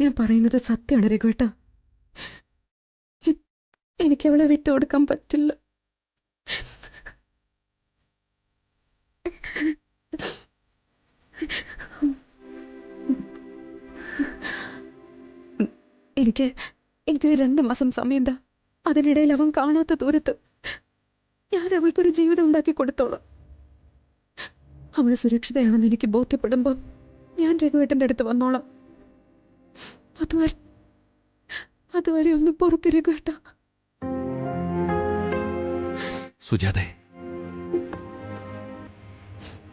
ഞാൻ പറയുന്നത് സത്യമാണ് രഘുവേട്ട. എനിക്ക് അവളെ വിട്ടുകൊടുക്കാൻ പറ്റില്ല. എനിക്ക് 2 മാസം സമയം എന്താ? അതിനിടയിൽ അവൻ കാണാത്ത ദൂരത്ത് ഞാൻ അവൾക്കൊരു ജീവിതം ഉണ്ടാക്കി കൊടുത്തോളാം. അവൾ സുരക്ഷിതയാണെന്ന് എനിക്ക് ബോധ്യപ്പെടുമ്പോൾ ഞാൻ രഘുവേട്ടൻ്റെ അടുത്ത് വന്നോളാം. അതുവരെ ഒന്ന് പൊറുക്ക് രഘുവേട്ട. സുജാതെ,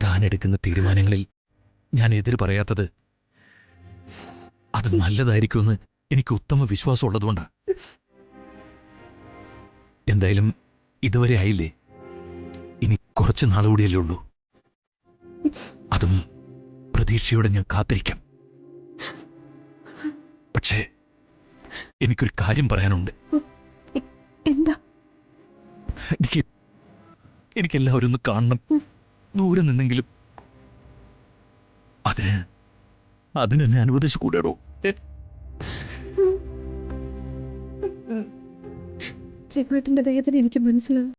താൻ എടുക്കുന്ന തീരുമാനങ്ങളിൽ ഞാൻ എതിര് പറയാത്തത് അത് നല്ലതായിരിക്കുമെന്ന് എനിക്ക് ഉത്തമ വിശ്വാസം ഉള്ളതുകൊണ്ടാണ്. എന്തായാലും ഇതുവരെ ആയില്ലേ, ഇനി കുറച്ച് നാളുകൂടിയല്ലേ ഉള്ളൂ. അതും പ്രതീക്ഷയോടെ ഞാൻ കാത്തിരിക്കാം. പക്ഷേ എനിക്കൊരു കാര്യം പറയാനുണ്ട്. എന്താ? എനിക്കെല്ലാവരും ഒന്ന് കാണണം, ദൂരെ നിന്നെങ്കിലും. അതിനെന്നെ അനുവദിച്ചു കൂടാടോ? രഘുവേട്ടൻ്റെ വേദന എനിക്ക് മനസ്സിലാവും.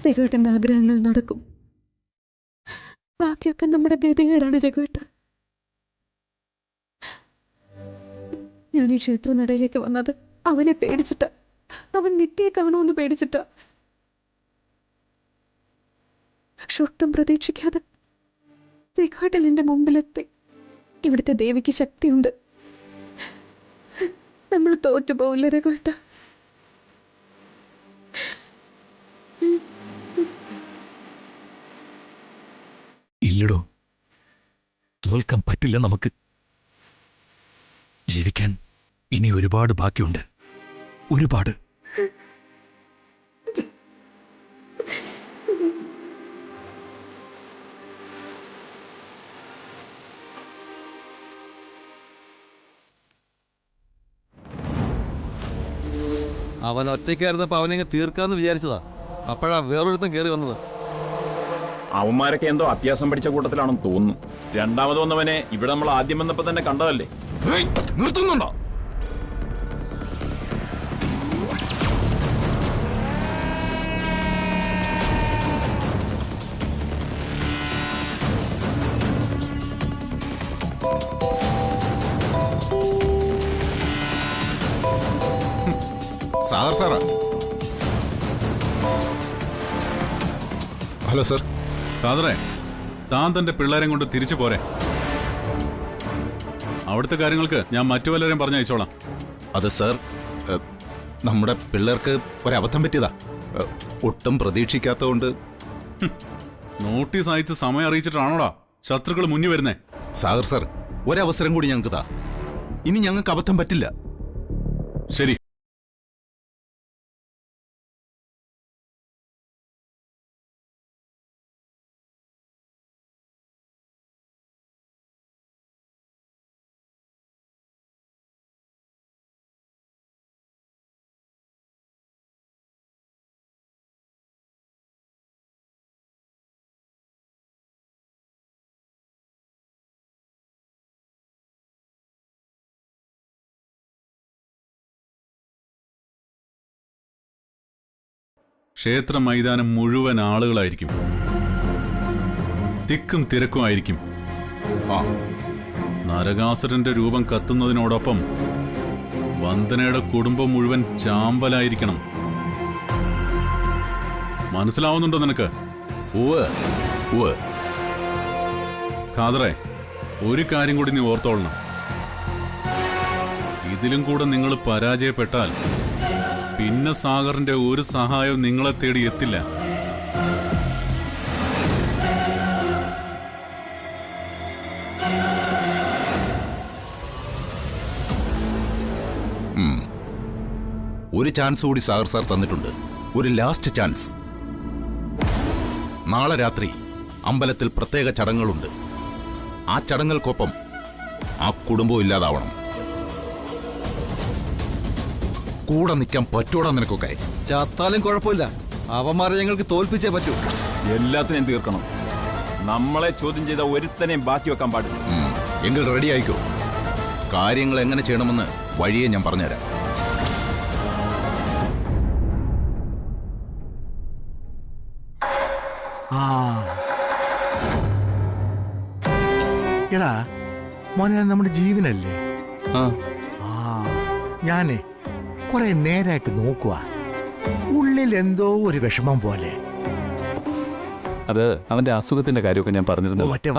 രഘുവേട്ടൻ്റെ ആഗ്രഹങ്ങൾ നടക്കും. ബാക്കിയൊക്കെ നമ്മുടെ ഗതികേടാണ് രഘുവേട്ട. ഞാൻ ഈ ക്ഷേത്ര നടയിലേക്ക് വന്നത് അവനെ പേടിച്ചിട്ടാ. അവൻ നിത്യയെ കാണുമെന്ന് പേടിച്ചിട്ടാ. പക്ഷെ ഒട്ടും പ്രതീക്ഷിക്കാതെ രഘുവേട്ടൻ എൻ്റെ മുമ്പിലെത്തി. ഇവിടുത്തെ ദേവിക്ക് ശക്തിയുണ്ട്. നമ്മൾ തോറ്റുപോകില്ല രഘുവേട്ട. ഇല്ലടോ, തോൽക്കാൻ പറ്റില്ല നമുക്ക്. ജീവിക്കാൻ ഇനി ഒരുപാട് ബാക്കിയുണ്ട്, ഒരുപാട്. അവൻ ഒറ്റയ്ക്കായിരുന്നപ്പോൾ അവനെ തീർക്കാന്ന് വിചാരിച്ചതാ. അപ്പോഴാ വേറൊരുത്തം കയറി വന്നത്. അവന്മാരൊക്കെ എന്തോ അത്യാസം പഠിച്ച കൂട്ടത്തിലാണെന്ന് തോന്നുന്നു. രണ്ടാമത് വന്നവനെ ഇവിടെ നമ്മൾ ആദ്യം വന്നപ്പോ തന്നെ കണ്ടതല്ലേ. നിർത്തുന്നുണ്ടോ? സാർ സാറാ? Hello sir. ഫാദറെ, താൻ തന്റെ പിള്ളേരെ കൊണ്ട് തിരിച്ചു പോരെ. അവിടുത്തെ കാര്യങ്ങൾക്ക് ഞാൻ മറ്റു വല്ലവരെയും പറഞ്ഞയച്ചോളാം. അത് സർ, നമ്മുടെ പിള്ളേർക്ക് ഒരബദ്ധം പറ്റിയതാ. ഒട്ടും പ്രതീക്ഷിക്കാത്തതുകൊണ്ട്. നോട്ടീസ് അയച്ച് സമയം അറിയിച്ചിട്ടാണോടാ ശത്രുക്കൾ മുന്നിൽ വരുന്നേ? സാഗർ സർ, ഒരവസരം കൂടി ഞങ്ങൾക്ക് താ. ഇനി ഞങ്ങൾക്ക് അബദ്ധം പറ്റില്ല. ശരി. ക്ഷേത്ര മൈതാനം മുഴുവൻ ആളുകളായിരിക്കും, തിക്കും തിരക്കുമായിരിക്കും. നരകാസുരന്റെ രൂപം കത്തുന്നതിനോടൊപ്പം വന്ദനയുടെ കുടുംബം മുഴുവൻ ചാമ്പലായിരിക്കണം. മനസ്സിലാവുന്നുണ്ടോ നിനക്ക്? ഖാദറെ, ഒരു കാര്യം കൂടി നീ ഓർത്തോളണം. ഇതിലും കൂടെ നിങ്ങൾ പരാജയപ്പെട്ടാൽ പിന്നെ സാഗറിന്റെ ഒരു സഹായവും നിങ്ങളെ തേടി എത്തില്ല. ഒരു ചാൻസ് കൂടി സാഗർ സാർ തന്നിട്ടുണ്ട്. ഒരു ലാസ്റ്റ് ചാൻസ്. നാളെ രാത്രി അമ്പലത്തിൽ പ്രത്യേക ചടങ്ങുകളുണ്ട്. ആ ചടങ്ങുകൾക്കൊപ്പം ആ കുടുംബം ഇല്ലാതാവണം. കൂടെ നിൽക്കാൻ പറ്റൂടാ നിനക്കൊക്കെ? ചത്താലും കുഴപ്പമില്ല, അവന്മാരെ ഞങ്ങൾക്ക് തോൽപ്പിച്ചേ പറ്റൂ. എല്ലാത്തിനെയും തീർക്കണം. നമ്മളെ ചോദ്യം ചെയ്ത ഒരുത്തനെയും ബാക്കി വെക്കാൻ പാടില്ല. എങ്കിൽ റെഡി ആയിക്കോ. കാര്യങ്ങൾ എങ്ങനെ ചെയ്യണമെന്ന് വഴിയെ ഞാൻ പറഞ്ഞുതരാം. എടാ മോനെ, നമ്മുടെ ജീവനല്ലേ? ഞാനേ കുറെ നേരായിട്ട് നോക്കുക, ഉള്ളിൽ എന്തോ ഒരു വിഷമം പോലെ. അത് അവന്റെ അസുഖത്തിന്റെ കാര്യമൊക്കെ ഞാൻ പറഞ്ഞിരുന്നു. മറ്റേ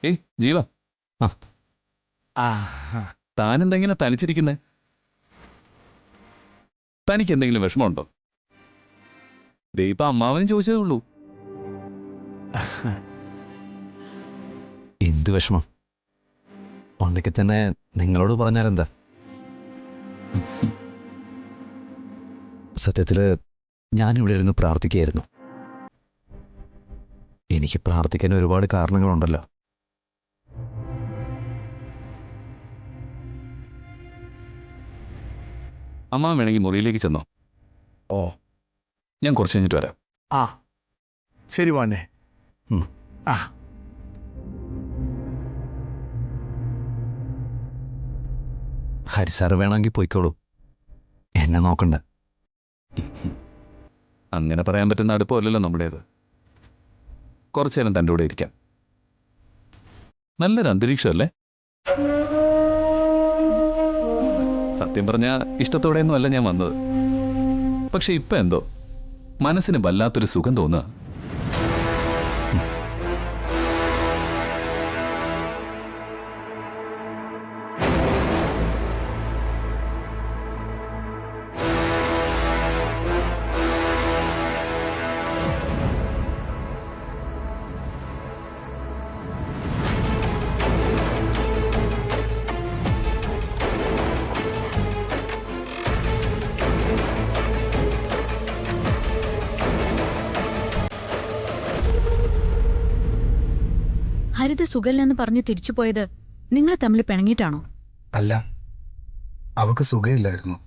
ഏയ് ജീവ, താനെന്തെങ്ങനെ തനിച്ചിരിക്കുന്നേ? തനിക്ക് എന്തെങ്കിലും വിഷമമുണ്ടോ? ദീപ അമ്മാവനും ചോദിച്ചതേ ഉള്ളൂ. എന്ത് വിഷമം ഉണ്ടെങ്കിൽ തന്നെ നിങ്ങളോട് പറഞ്ഞാലെന്താ? സത്യത്തില് ഞാനിവിടെ ഇരുന്ന് പ്രാർത്ഥിക്കുകയായിരുന്നു. എനിക്ക് പ്രാർത്ഥിക്കാൻ ഒരുപാട് കാരണങ്ങളുണ്ടല്ലോ. അമ്മാവൻ വേണമെങ്കിൽ മുറിയിലേക്ക് ചെന്നോ. ഓ, ഞാൻ കുറച്ച് കഴിഞ്ഞിട്ട് വരാം. ആ ശരി മോനെ. ആ ഹരിസാറ് വേണമെങ്കിൽ പോയിക്കോളൂ, എന്നെ നോക്കണ്ട. അങ്ങനെ പറയാൻ പറ്റുന്ന അടുപ്പമല്ലല്ലോ നമ്മുടേത്. കുറച്ചു നേരം തൻ്റെ കൂടെ ഇരിക്കാം. നല്ലൊരു അന്തരീക്ഷമല്ലേ? സത്യം പറഞ്ഞാൽ ഇഷ്ടത്തോടെയൊന്നും അല്ല ഞാൻ വന്നത്. പക്ഷെ ഇപ്പം എന്തോ മനസ്സിന് വല്ലാത്തൊരു സുഖം തോന്നുക. ഹരിത സുഖമില്ലെന്ന് പറഞ്ഞ് തിരിച്ചുപോയത് നിങ്ങൾ തമ്മിൽ പിണങ്ങിയിട്ടാണോ? അല്ല, അവക്ക് സുഖമില്ലായിരുന്നു.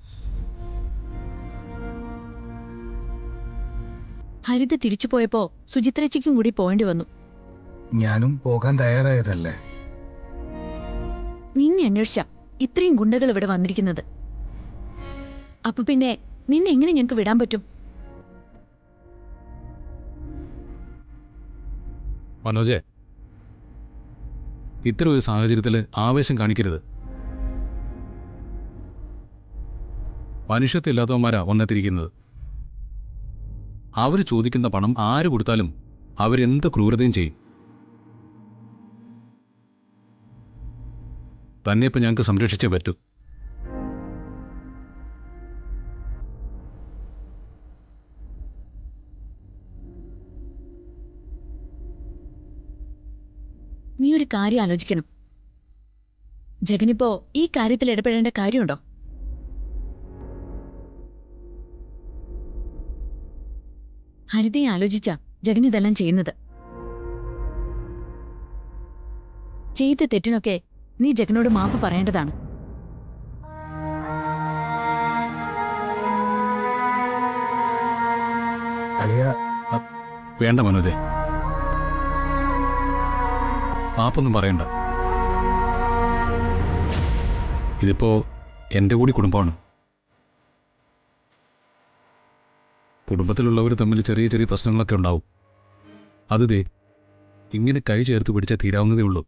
ഹരിത തിരിച്ചുപോയപ്പോ സുചിത്രേച്ചിക്കും കൂടി പോകേണ്ടി വന്നു. ഞാനും പോകാൻ തയ്യാറായതല്ലേ. നിന്നെ അന്വേഷിച്ച ഇത്രയും ഗുണ്ടകൾ ഇവിടെ വന്നിരിക്കുന്നത്. അപ്പൊ പിന്നെ നിന്നെ എങ്ങനെ ഞങ്ങൾക്ക് വിടാൻ പറ്റും? മനോജെ, ഇത്തരം ഒരു സാഹചര്യത്തിൽ ആവേശം കാണിക്കരുത്. മനുഷ്യത്വമില്ലാത്തവന്മാരാ വന്നെത്തിരിക്കുന്നത്. അവർ ചോദിക്കുന്ന പണം ആര് കൊടുത്താലും അവരെന്ത് ക്രൂരതയും ചെയ്യും. തന്നെ ഇപ്പം ഞങ്ങൾക്ക് സംരക്ഷിച്ചേ പറ്റൂ. നീ ഒരു കാര്യം ആലോചിക്കണം. ജഗനിപ്പോ ഈ കാര്യത്തിൽ ഇടപെടേണ്ട കാര്യമുണ്ടോ? ഹരിതയെ ആലോചിച്ച ജഗൻ ഇതെല്ലാം ചെയ്യുന്നത്. ചെയ്ത തെറ്റിനൊക്കെ നീ ജഗനോട് മാപ്പ് പറയേണ്ടതാണ്. വേണ്ട മനോജെ, മാപ്പൊന്നും പറയണ്ട. ഇതിപ്പോ എൻ്റെ കൂടി കുടുംബമാണ്. കുടുംബത്തിലുള്ളവർ തമ്മിൽ ചെറിയ ചെറിയ പ്രശ്നങ്ങളൊക്കെ ഉണ്ടാവും. അത് ദേ ഇങ്ങനെ കൈ ചേർത്ത് പിടിച്ചാൽ തീരാവുന്നതേ ഉള്ളൂ.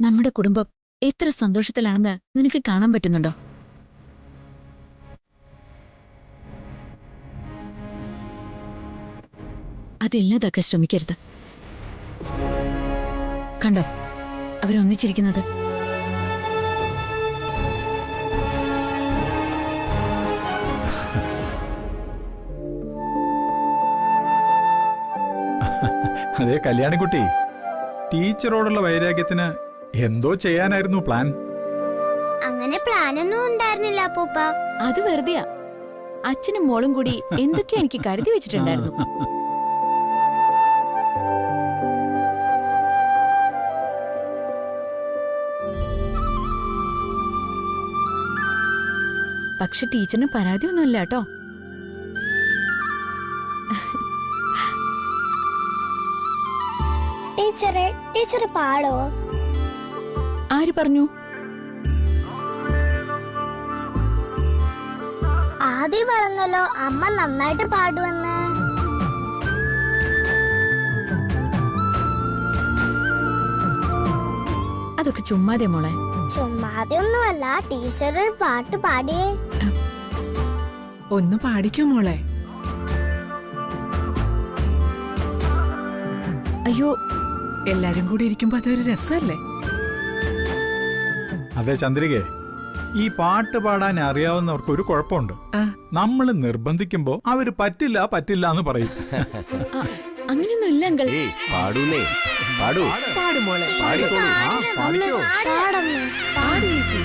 നമ്മുടെ കുടുംബം എത്ര സന്തോഷത്തിലാണെന്ന് നിനക്ക് കാണാൻ പറ്റുന്നുണ്ടോ? അതില്ലാതാക്കാൻ ശ്രമിക്കരുത്. കണ്ടോ അവരൊന്നിച്ചിരിക്കുന്നത്? അതെ കല്യാണിക്കുട്ടി, ടീച്ചറോടുള്ള വൈരാഗ്യത്തിന് എന്തോ ചെയ്യാനായിരുന്നു പ്ലാൻ. അങ്ങനെ പ്ലാനൊന്നും ഉണ്ടായിരുന്നില്ല അപ്പൂപ്പ. അത് വെറുതെയാ. അച്ഛനും മോളും കൂടി എന്തൊക്കെയാ എനിക്ക് കരുതി വെച്ചിട്ടുണ്ടായിരുന്നു. പക്ഷെ ടീച്ചറിന് പരാതിയൊന്നുമില്ല കേട്ടോ. ടീച്ചർ പാടോ? ആര് പറഞ്ഞു? ആദ്യം പറഞ്ഞല്ലോ അമ്മ നന്നായിട്ട് പാടുവെന്ന്. അതൊക്കെ ചുമ്മാതെ മോളെ. ചുമ്മാതെ ഒന്നുമല്ല, ടീച്ചർ ഒരു പാട്ട് പാടിയേ. ഒന്ന് പാടിക്കോ മോളെ. അയ്യോ, എല്ലാരും കൂടി ഇരിക്കുമ്പോ അതൊരു രസമല്ലേ? അതെ ചന്ദ്രികേ, ഈ പാട്ട് പാടാൻ അറിയാവുന്നവർക്ക് ഒരു കുഴപ്പമുണ്ട്. നമ്മൾ നിർബന്ധിക്കുമ്പോ അവര് പറ്റില്ല പറ്റില്ല എന്ന് പറയും. അങ്ങനെയൊന്നും ഇല്ല അങ്കിൾ. പാടൂന്നേ, പാടൂ. പാട് മോളെ. പാടിക്കോളൂ. പാടിക്കോ. പാട് ചേച്ചി.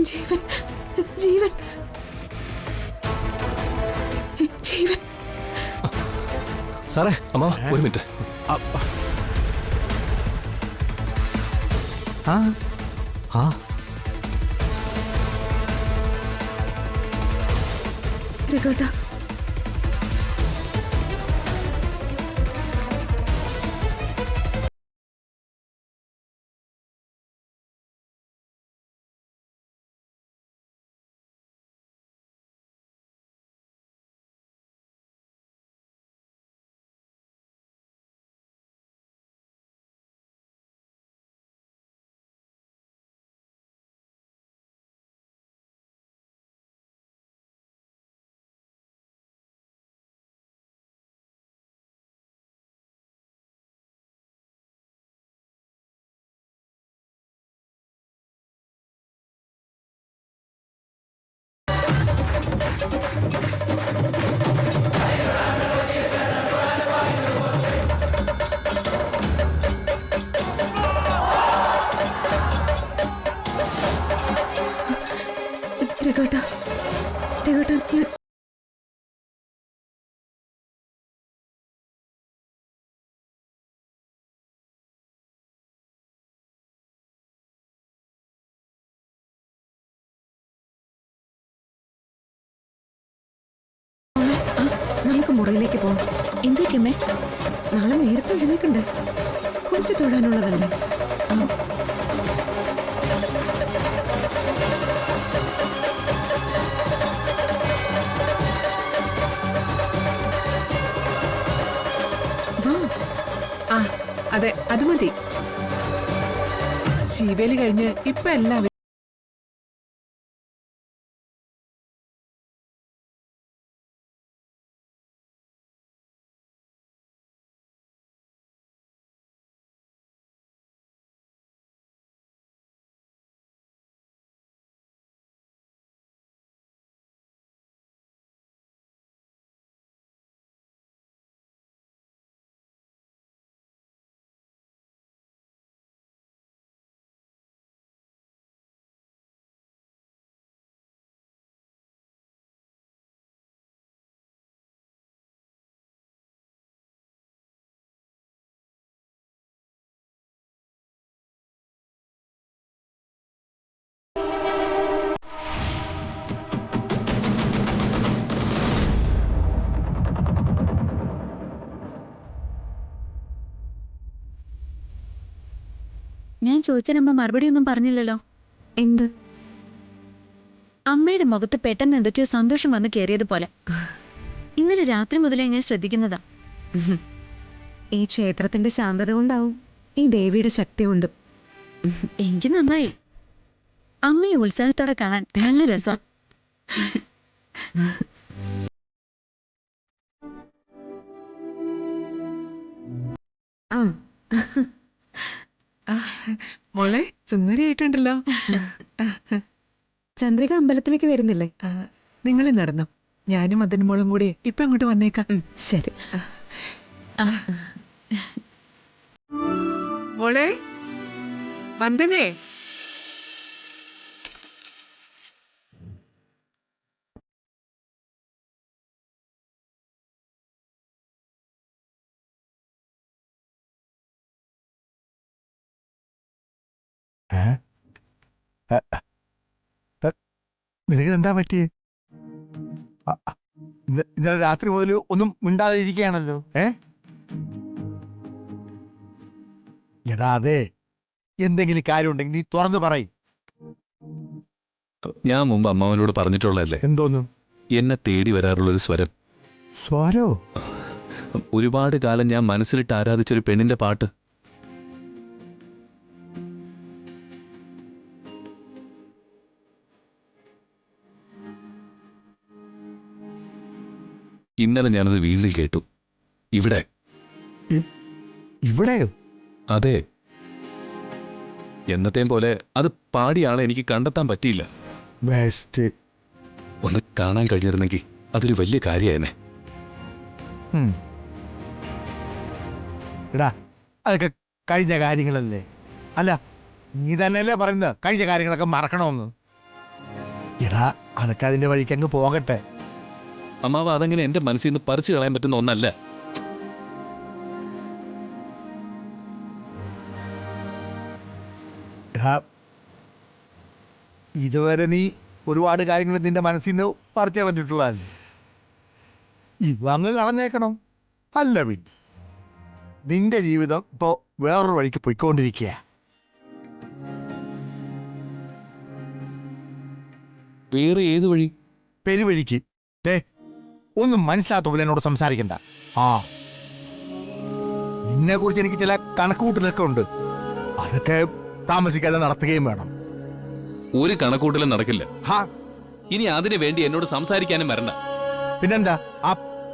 ജീവൻ, ജീവൻ, ജീവൻ. സാറേ, അമ്മ ഒരു മിനിറ്റ്. രഘുവേട്ടാ, രഘുവേട്ടാ, രഘുവേട്ടാ, ഞാൻ നമുക്ക് മുറിയിലേക്ക് പോവാം. എന്തോ ചെമ്മേ? നാളെ നേരത്തെ എഴുന്നേക്കണ്ടേ? കുളിച്ചു തൊടാനുള്ളതല്ലേ? ആ അതെ അത് മതി. ശീവേലി കഴിഞ്ഞ് ഇപ്പൊ എല്ലാവരും ഞാൻ ചോദിച്ചതിനമ്മ മറുപടി ഒന്നും പറഞ്ഞില്ലല്ലോ. എന്ത്? അമ്മയുടെ മുഖത്ത് പെട്ടെന്ന് എന്തൊക്കെയോ സന്തോഷം വന്ന് കയറിയതുപോലെ. ഇന്നലെ രാത്രി മുതലേ ഞാൻ ശ്രദ്ധിക്കുന്നതാ. ഈ ക്ഷേത്രത്തിന്റെ ശാന്തത കൊണ്ടാവും, ഈ ദേവിയുടെ ശക്തി കൊണ്ടും. എനിക്ക് നന്നായി. അമ്മയെ ഉത്സാഹത്തോടെ കാണാൻ നല്ല രസം. ആ മോളെ സുന്ദരിയായിട്ടുണ്ടല്ലോ. ചന്ദ്രിക അമ്പലത്തിലേക്ക് വരുന്നില്ലേ? നിങ്ങൾ നടന്നു, ഞാനും അതിന് മോളും കൂടി ഇപ്പൊ അങ്ങോട്ട് വന്നേക്കാം. ശരി മോളെ. വന്ദനേ, നിനക്ക് എന്താ പറ്റിയേ? ഇന്നലെ രാത്രി മുതൽ ഒന്നും മിണ്ടാതെ ഇരിക്കുകയാണല്ലോ. എടാ അതെ, എന്തെങ്കിലും കാര്യമുണ്ടെങ്കിൽ നീ തുറന്നു പറയും. ഞാൻ മുമ്പ് അമ്മാവനോട് പറഞ്ഞിട്ടുള്ളതല്ലേ, എന്തോന്നു? എന്നെ തേടി വരാറുള്ളൊരു സ്വരം. സ്വരോ? ഒരുപാട് കാലം ഞാൻ മനസ്സിലിട്ട് ആരാധിച്ചൊരു പെണ്ണിന്റെ പാട്ട്. ഇന്നലെ ഞാനത് വീണ്ടും കേട്ടു. ഇവിടെ. ഇവിടെയോ? അതെ. എന്നത്തെയും പോലെ അത് പാടിയാളെ എനിക്ക് കണ്ടെത്താൻ പറ്റിയില്ല. ബെസ്റ്റ്. ഒന്ന് കാണാൻ കഴിഞ്ഞിരുന്നെങ്കിൽ അതൊരു വലിയ കാര്യമായേനെ. എടാ അതൊക്കെ കഴിഞ്ഞ കാര്യങ്ങളല്ലേ. അല്ല നീ തന്നെയല്ലേ പറയുന്നത് കഴിഞ്ഞ കാര്യങ്ങളൊക്കെ മറക്കണമെന്ന്. എടാ അതൊക്കെ അതിന്റെ വഴിക്ക് അങ്ങ് പോകട്ടെ. അമ്മാവ അതങ്ങനെ എന്റെ മനസ്സിൽ നിന്ന് പറിച്ചു കളയാൻ പറ്റുന്ന ഒന്നല്ല. എടാ ഇതുവരെ നീ ഒരുപാട് കാര്യങ്ങൾ നിന്റെ മനസ്സിൽ നിന്ന് പറിച്ചു കളഞ്ഞിട്ടുള്ളതല്ലേ. ഇവ അങ്ങ് കളഞ്ഞേക്കണം. അല്ല പിന്നെ നിന്റെ ജീവിതം ഇപ്പോ വേറൊരു വഴിക്ക് പോയിക്കൊണ്ടിരിക്കുക. വേറെ ഏത് വഴി? പെരുവഴിക്ക്. ഒന്നും മനസ്സിലാത്ത പോലെ എന്നോട് സംസാരിക്കണ്ട. നിന്നെ കുറിച്ച് എനിക്ക് ചില കണക്കുകൂട്ടലൊക്കെ ഉണ്ട്. അതൊക്കെ താമസിക്കാതെ നടത്തുകയും വേണം. ഒരു കണക്കൂട്ടലും നടക്കില്ല. ഇനി അതിനു വേണ്ടി എന്നോട് സംസാരിക്കാനും വരണ്ട. പിന്നെന്താ, ആ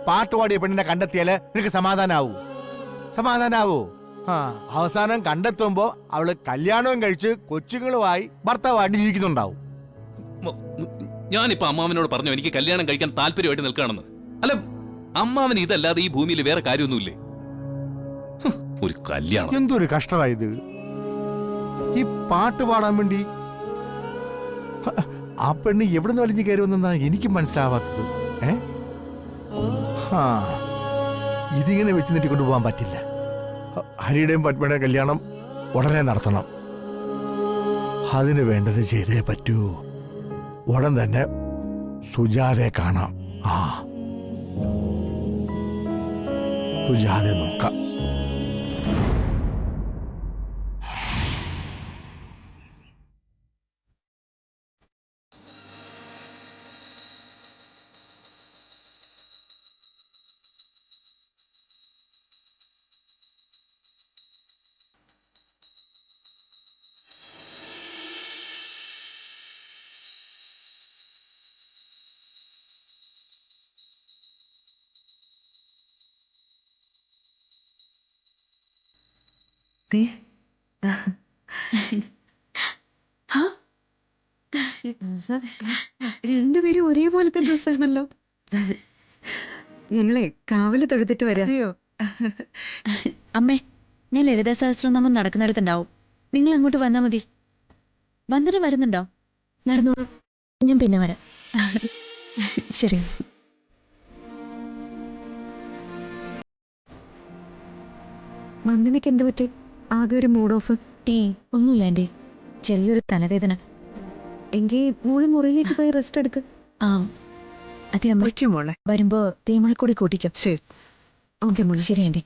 പാട്ടുപാടിയ പെണ്ണിനെ കണ്ടെത്തിയാല് നിനക്ക് സമാധാനാവോ? അവസാനം കണ്ടെത്തുമ്പോ അവള് കല്യാണവും കഴിച്ച് കൊച്ചുങ്ങളുമായി ഭർത്താവായിട്ട് ജീവിക്കുന്നുണ്ടാവും. ഞാനിപ്പോ അമ്മാവനോട് പറഞ്ഞു എനിക്ക് കല്യാണം കഴിക്കാൻ താല്പര്യമായിട്ട് നിൽക്കുകയാണെന്ന്. അല്ല, അമ്മാവന് ഇതല്ലാതെ ഈ ഭൂമിയിൽ വേറെ കാര്യമൊന്നുമില്ലേ? ഒരു കല്യാണം. എന്തൊരു കഷ്ടമായത്. ഈ പാട്ട് പാടാൻ വേണ്ടി ആ പെണ്ണ് എവിടുന്ന് വലിഞ്ഞു കയറി വന്നെന്നാ എനിക്ക് മനസ്സിലാവാത്തത്. ഇതിങ്ങനെ വെച്ച് നീട്ടിക്കൊണ്ടു പോകാൻ പറ്റില്ല. ഹരിയുടെയും പത്മയുടെയും കല്യാണം ഉടനെ നടത്തണം. അതിന് വേണ്ടത് ചെയ്തേ പറ്റൂ. ഉടൻ തന്നെ സുജാതയെ കാണാം. സുജാതയെ നോക്കാം. രണ്ടുപേരും ഒരേപോലത്തെ ഡ്രസ്സാണല്ലോ. ഞങ്ങളെ കാവല് തൊഴുതിട്ട് വരായോ? അമ്മേ, ഞാൻ ലളിതാ സഹസ്രനാമം നടക്കുന്നിടത്തുണ്ടാവും. നിങ്ങൾ അങ്ങോട്ട് വന്നാൽ മതി. വന്നിട്ട് വരുന്നുണ്ടോ? നടന്നോളൂ, ഞാൻ പിന്നെ വരാം. ശരി. മന്ദിനിക്ക് എന്ത് പറ്റി? ആകെ ഒരു മൂഡ് ഓഫ്. ഒന്നുമില്ല ആൻറ്റി, ചെറിയൊരു തലവേദന. എങ്കിൽ മോള് മുറിയിലേക്ക് പോയി റെസ്റ്റ് എടുക്ക്. ആ അതെ അമ്മ, മോളെ വരുമ്പോ തേമുളക്കൂടി കൂട്ടിക്കും. ശരി. ഓക്കെ മോളെ. ശരി ആൻറ്റി.